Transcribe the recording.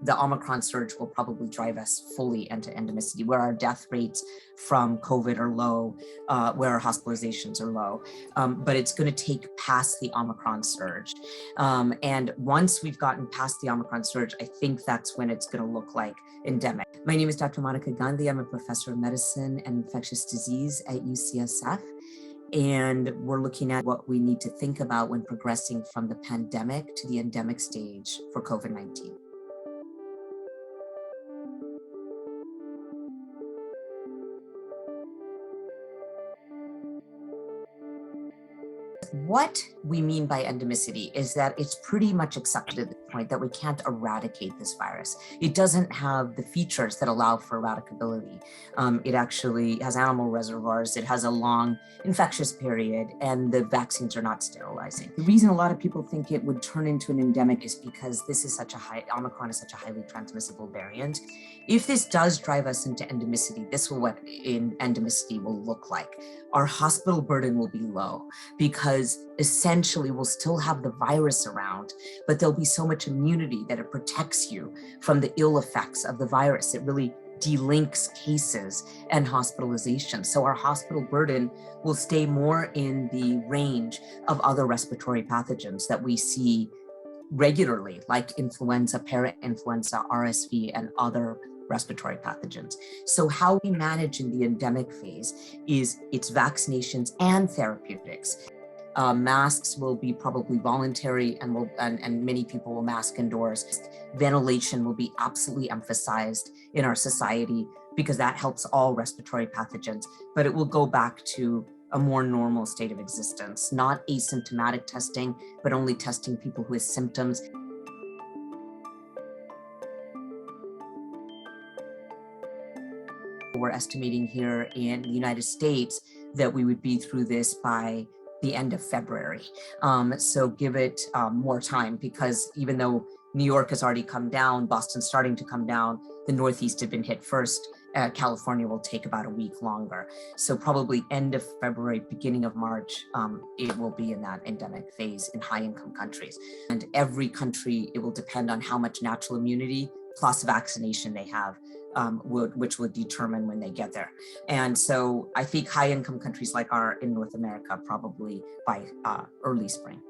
The Omicron surge will probably drive us fully into endemicity, where our death rates from COVID are low, where our hospitalizations are low. But it's going to take past the Omicron surge. And once we've gotten past the Omicron surge, I think that's when it's going to look like endemic. My name is Dr. Gandhi. I'm a professor of medicine and infectious disease at UCSF. And we're looking at what we need to think about when progressing from the pandemic to the endemic stage for COVID-19. What we mean by endemicity is that it's pretty much accepted at this point that we can't eradicate this virus. It doesn't have the features that allow for eradicability. It actually has animal reservoirs, it has a long infectious period, and the vaccines are not sterilizing. The reason a lot of people think it would turn into an endemic is because this is Omicron is such a highly transmissible variant. If this does drive us into endemicity, this will what endemicity will look like. Our hospital burden will be low because essentially we'll still have the virus around, but there'll be so much immunity that it protects you from the ill effects of the virus. It really delinks cases and hospitalizations. So our hospital burden will stay more in the range of other respiratory pathogens that we see regularly, like influenza, parainfluenza, RSV, and other respiratory pathogens. So how we manage in the endemic phase is it's vaccinations and therapeutics. Masks will be probably voluntary and many people will mask indoors. Ventilation will be absolutely emphasized in our society because that helps all respiratory pathogens, but it will go back to a more normal state of existence, not asymptomatic testing, but only testing people who have symptoms. We're estimating here in the United States that we would be through this by the end of February. So give it more time, because even though New York has already come down, Boston's starting to come down, the Northeast had been hit first, California will take about a week longer. So probably end of February, beginning of March, it will be in that endemic phase in high-income countries. And every country, it will depend on how much natural immunity plus vaccination they have, which would determine when they get there. And so I think high-income countries like in North America, probably by early spring.